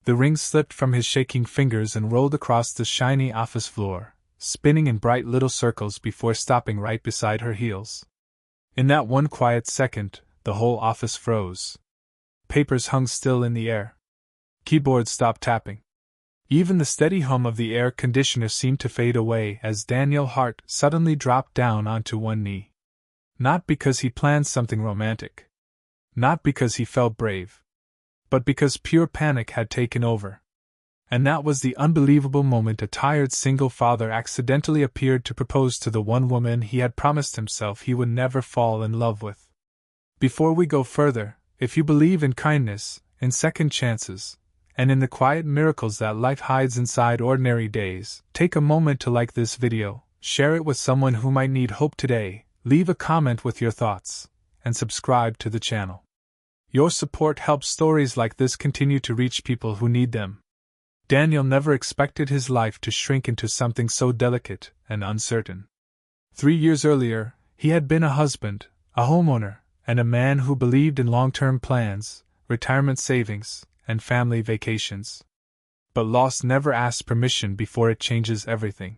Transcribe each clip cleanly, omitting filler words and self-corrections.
The ring slipped from his shaking fingers and rolled across the shiny office floor, spinning in bright little circles before stopping right beside her heels. In that one quiet second, the whole office froze. Papers hung still in the air. Keyboards stopped tapping. Even the steady hum of the air conditioner seemed to fade away as Daniel Hart suddenly dropped down onto one knee. Not because he planned something romantic. Not because he felt brave. But because pure panic had taken over. And that was the unbelievable moment a tired single father accidentally appeared to propose to the one woman he had promised himself he would never fall in love with. Before we go further, if you believe in kindness, in second chances, and in the quiet miracles that life hides inside ordinary days, take a moment to like this video, share it with someone who might need hope today, leave a comment with your thoughts, and subscribe to the channel. Your support helps stories like this continue to reach people who need them. Daniel never expected his life to shrink into something so delicate and uncertain. 3 years earlier, he had been a husband, a homeowner, and a man who believed in long-term plans, retirement savings, and family vacations. But loss never asks permission before it changes everything.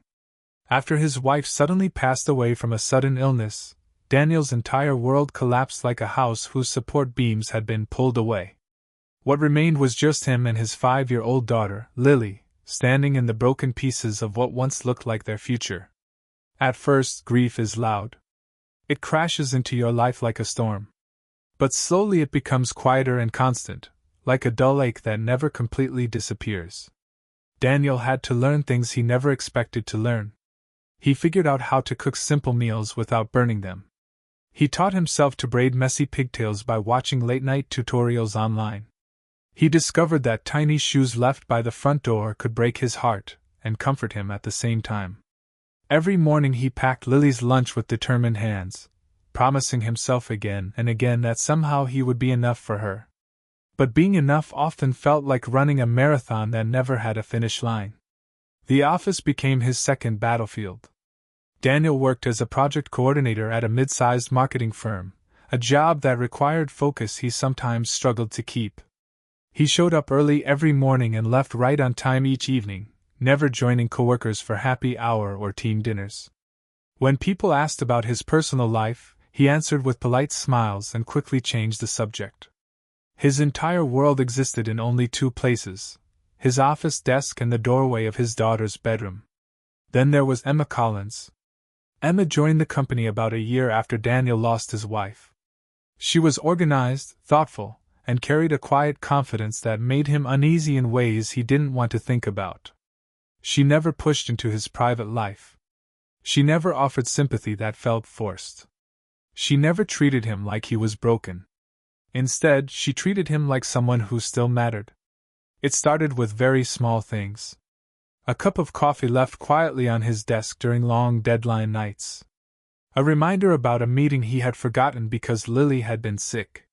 After his wife suddenly passed away from a sudden illness, Daniel's entire world collapsed like a house whose support beams had been pulled away. What remained was just him and his 5-year-old daughter, Lily, standing in the broken pieces of what once looked like their future. At first, grief is loud. It crashes into your life like a storm. But slowly it becomes quieter and constant, like a dull ache that never completely disappears. Daniel had to learn things he never expected to learn. He figured out how to cook simple meals without burning them. He taught himself to braid messy pigtails by watching late-night tutorials online. He discovered that tiny shoes left by the front door could break his heart and comfort him at the same time. Every morning he packed Lily's lunch with determined hands, promising himself again and again that somehow he would be enough for her. But being enough often felt like running a marathon that never had a finish line. The office became his second battlefield. Daniel worked as a project coordinator at a mid-sized marketing firm, a job that required focus he sometimes struggled to keep. He showed up early every morning and left right on time each evening, never joining coworkers for happy hour or team dinners. When people asked about his personal life, he answered with polite smiles and quickly changed the subject. His entire world existed in only 2 places: his office desk and the doorway of his daughter's bedroom. Then there was Emma Collins. Emma joined the company about a year after Daniel lost his wife. She was organized, thoughtful, and carried a quiet confidence that made him uneasy in ways he didn't want to think about. She never pushed into his private life. She never offered sympathy that felt forced. She never treated him like he was broken. Instead, she treated him like someone who still mattered. It started with very small things. A cup of coffee left quietly on his desk during long deadline nights. A reminder about a meeting he had forgotten because Lily had been sick.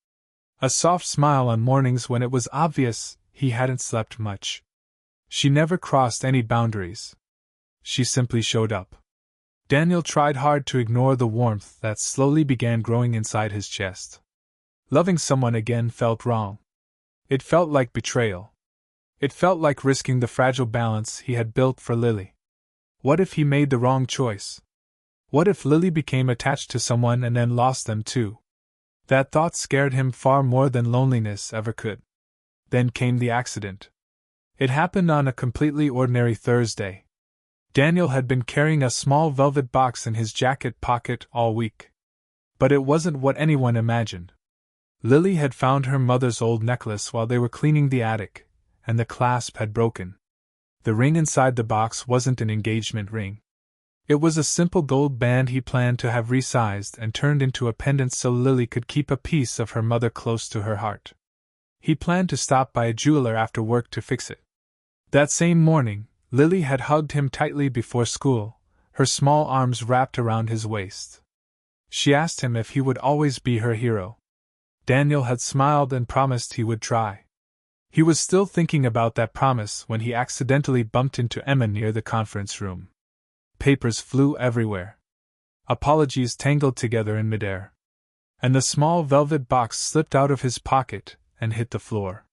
A soft smile on mornings when it was obvious he hadn't slept much. She never crossed any boundaries. She simply showed up. Daniel tried hard to ignore the warmth that slowly began growing inside his chest. Loving someone again felt wrong. It felt like betrayal. It felt like risking the fragile balance he had built for Lily. What if he made the wrong choice? What if Lily became attached to someone and then lost them too? That thought scared him far more than loneliness ever could. Then came the accident. It happened on a completely ordinary Thursday. Daniel had been carrying a small velvet box in his jacket pocket all week. But it wasn't what anyone imagined. Lily had found her mother's old necklace while they were cleaning the attic, and the clasp had broken. The ring inside the box wasn't an engagement ring. It was a simple gold band he planned to have resized and turned into a pendant so Lily could keep a piece of her mother close to her heart. He planned to stop by a jeweler after work to fix it. That same morning, Lily had hugged him tightly before school, her small arms wrapped around his waist. She asked him if he would always be her hero. Daniel had smiled and promised he would try. He was still thinking about that promise when he accidentally bumped into Emma near the conference room. Papers flew everywhere. Apologies tangled together in midair. And the small velvet box slipped out of his pocket and hit the floor.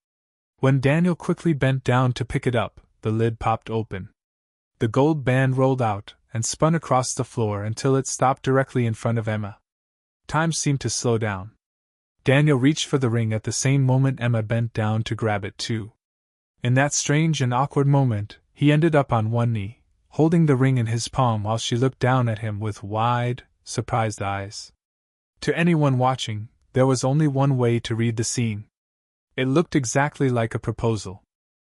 When Daniel quickly bent down to pick it up, the lid popped open. The gold band rolled out and spun across the floor until it stopped directly in front of Emma. Time seemed to slow down. Daniel reached for the ring at the same moment Emma bent down to grab it too. In that strange and awkward moment, he ended up on one knee, holding the ring in his palm while she looked down at him with wide, surprised eyes. To anyone watching, there was only one way to read the scene. It looked exactly like a proposal.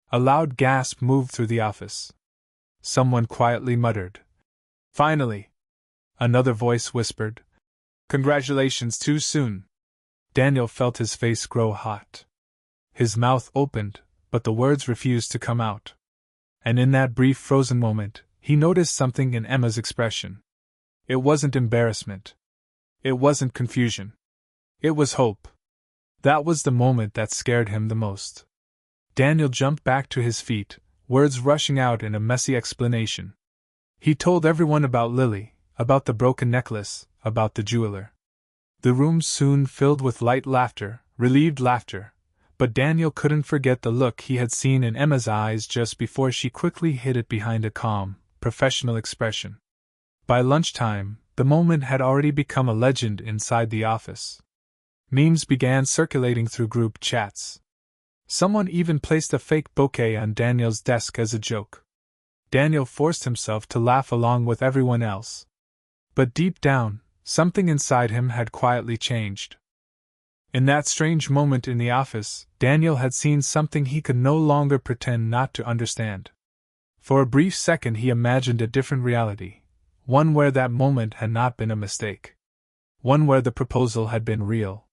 A loud gasp moved through the office. Someone quietly muttered, "Finally!" Another voice whispered, "Congratulations too soon." Daniel felt his face grow hot. His mouth opened, but the words refused to come out. And in that brief frozen moment, he noticed something in Emma's expression. It wasn't embarrassment. It wasn't confusion. It was hope. That was the moment that scared him the most. Daniel jumped back to his feet, words rushing out in a messy explanation. He told everyone about Lily, about the broken necklace, about the jeweler. The room soon filled with light laughter, relieved laughter, but Daniel couldn't forget the look he had seen in Emma's eyes just before she quickly hid it behind a calm, professional expression. By lunchtime, the moment had already become a legend inside the office. Memes began circulating through group chats. Someone even placed a fake bouquet on Daniel's desk as a joke. Daniel forced himself to laugh along with everyone else. But deep down, something inside him had quietly changed. In that strange moment in the office, Daniel had seen something he could no longer pretend not to understand. For a brief second he imagined a different reality, one where that moment had not been a mistake. One where the proposal had been real.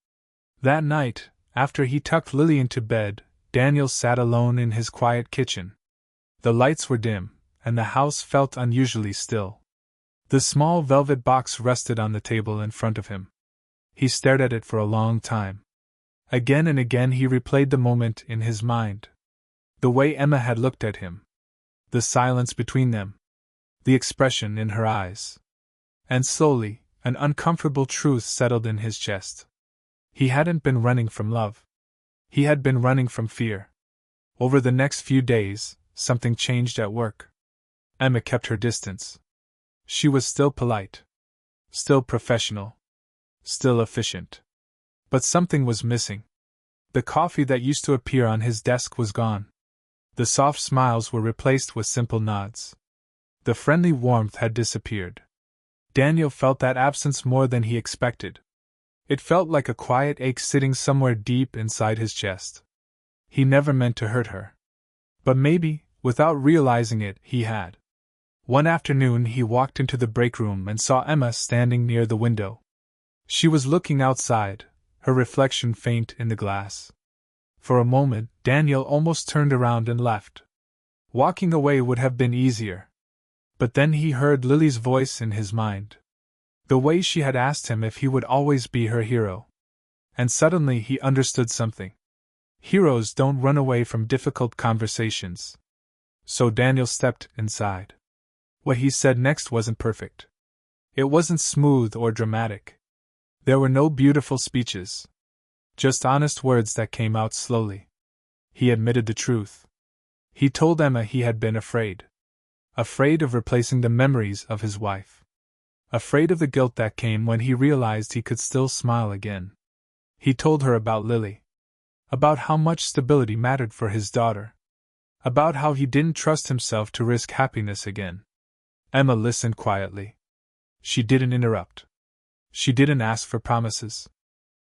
That night, after he tucked Lily into bed, Daniel sat alone in his quiet kitchen. The lights were dim, and the house felt unusually still. The small velvet box rested on the table in front of him. He stared at it for a long time. Again and again he replayed the moment in his mind. The way Emma had looked at him. The silence between them. The expression in her eyes. And slowly, an uncomfortable truth settled in his chest. He hadn't been running from love. He had been running from fear. Over the next few days, something changed at work. Emma kept her distance. She was still polite. Still professional. Still efficient. But something was missing. The coffee that used to appear on his desk was gone. The soft smiles were replaced with simple nods. The friendly warmth had disappeared. Daniel felt that absence more than he expected. It felt like a quiet ache sitting somewhere deep inside his chest. He never meant to hurt her. But maybe, without realizing it, he had. One afternoon he walked into the break room and saw Emma standing near the window. She was looking outside, her reflection faint in the glass. For a moment, Daniel almost turned around and left. Walking away would have been easier. But then he heard Lily's voice in his mind. The way she had asked him if he would always be her hero. And suddenly he understood something. Heroes don't run away from difficult conversations. So Daniel stepped inside. What he said next wasn't perfect. It wasn't smooth or dramatic. There were no beautiful speeches. Just honest words that came out slowly. He admitted the truth. He told Emma he had been afraid. Afraid of replacing the memories of his wife. Afraid of the guilt that came when he realized he could still smile again. He told her about Lily. About how much stability mattered for his daughter. About how he didn't trust himself to risk happiness again. Emma listened quietly. She didn't interrupt. She didn't ask for promises.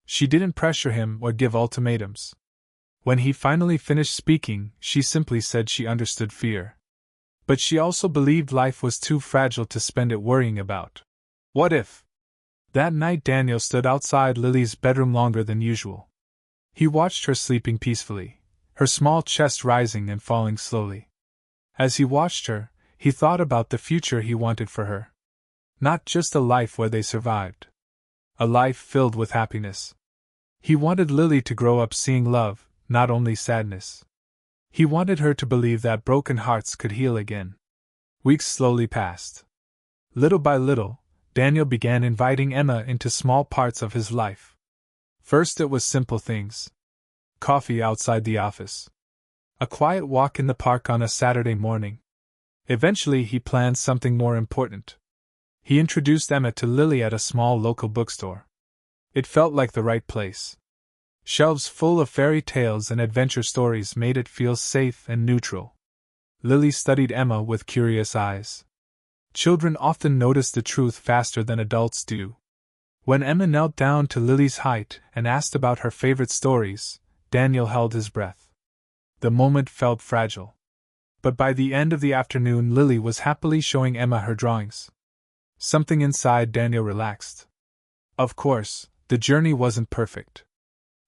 She didn't pressure him or give ultimatums. When he finally finished speaking, she simply said she understood fear. But she also believed life was too fragile to spend it worrying about. What if? That night Daniel stood outside Lily's bedroom longer than usual. He watched her sleeping peacefully, her small chest rising and falling slowly. As he watched her, he thought about the future he wanted for her. Not just a life where they survived. A life filled with happiness. He wanted Lily to grow up seeing love, not only sadness. He wanted her to believe that broken hearts could heal again. Weeks slowly passed. Little by little, Daniel began inviting Emma into small parts of his life. First it was simple things. Coffee outside the office. A quiet walk in the park on a Saturday morning. Eventually, he planned something more important. He introduced Emma to Lily at a small local bookstore. It felt like the right place. Shelves full of fairy tales and adventure stories made it feel safe and neutral. Lily studied Emma with curious eyes. Children often notice the truth faster than adults do. When Emma knelt down to Lily's height and asked about her favorite stories, Daniel held his breath. The moment felt fragile. But by the end of the afternoon, Lily was happily showing Emma her drawings. Something inside Daniel relaxed. Of course, the journey wasn't perfect.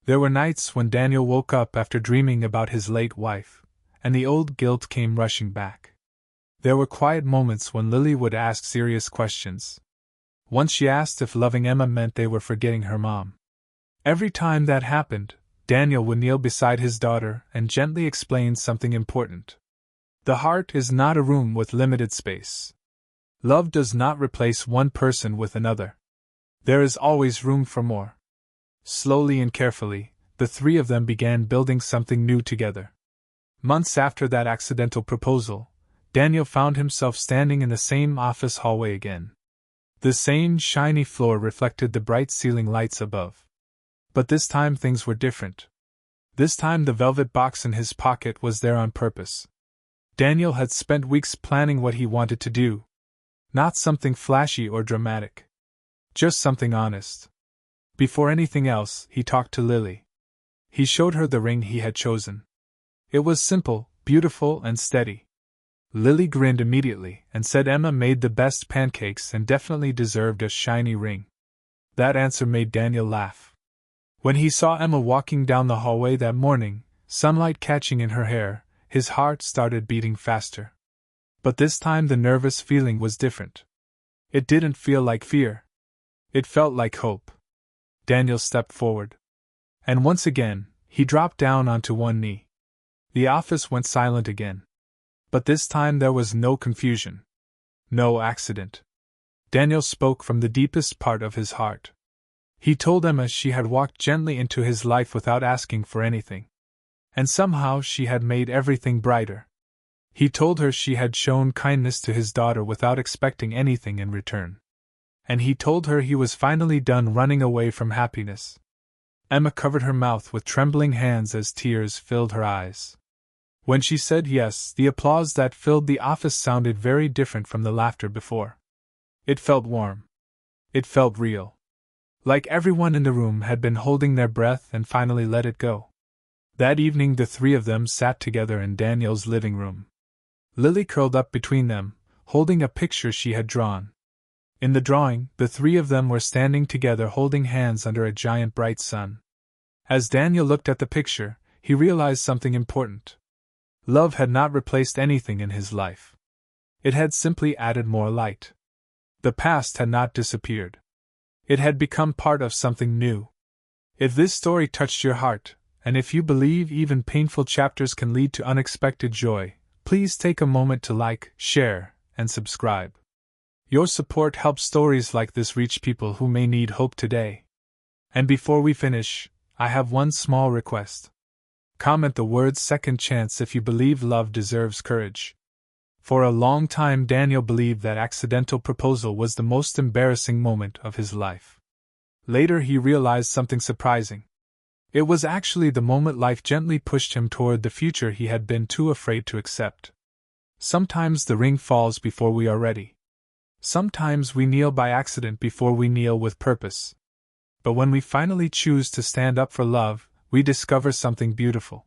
There were nights when Daniel woke up after dreaming about his late wife, and the old guilt came rushing back. There were quiet moments when Lily would ask serious questions. Once she asked if loving Emma meant they were forgetting her mom. Every time that happened, Daniel would kneel beside his daughter and gently explain something important. The heart is not a room with limited space. Love does not replace one person with another. There is always room for more. Slowly and carefully, the three of them began building something new together. Months after that accidental proposal, Daniel found himself standing in the same office hallway again. The same shiny floor reflected the bright ceiling lights above. But this time things were different. This time the velvet box in his pocket was there on purpose. Daniel had spent weeks planning what he wanted to do. Not something flashy or dramatic. Just something honest. Before anything else, he talked to Lily. He showed her the ring he had chosen. It was simple, beautiful, and steady. Lily grinned immediately and said Emma made the best pancakes and definitely deserved a shiny ring. That answer made Daniel laugh. When he saw Emma walking down the hallway that morning, sunlight catching in her hair, his heart started beating faster. But this time the nervous feeling was different. It didn't feel like fear. It felt like hope. Daniel stepped forward. And once again, he dropped down onto one knee. The office went silent again. But this time there was no confusion. No accident. Daniel spoke from the deepest part of his heart. He told Emma she had walked gently into his life without asking for anything. And somehow she had made everything brighter. He told her she had shown kindness to his daughter without expecting anything in return. And he told her he was finally done running away from happiness. Emma covered her mouth with trembling hands as tears filled her eyes. When she said yes, the applause that filled the office sounded very different from the laughter before. It felt warm. It felt real. Like everyone in the room had been holding their breath and finally let it go. That evening the three of them sat together in Daniel's living room. Lily curled up between them, holding a picture she had drawn. In the drawing, the three of them were standing together holding hands under a giant bright sun. As Daniel looked at the picture, he realized something important. Love had not replaced anything in his life. It had simply added more light. The past had not disappeared. It had become part of something new. If this story touched your heart, and if you believe even painful chapters can lead to unexpected joy, please take a moment to like, share, and subscribe. Your support helps stories like this reach people who may need hope today. And before we finish, I have one small request. Comment the words "second chance" if you believe love deserves courage. For a long time Daniel believed that accidental proposal was the most embarrassing moment of his life. Later he realized something surprising. It was actually the moment life gently pushed him toward the future he had been too afraid to accept. Sometimes the ring falls before we are ready. Sometimes we kneel by accident before we kneel with purpose. But when we finally choose to stand up for love, we discover something beautiful.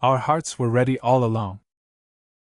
Our hearts were ready all along.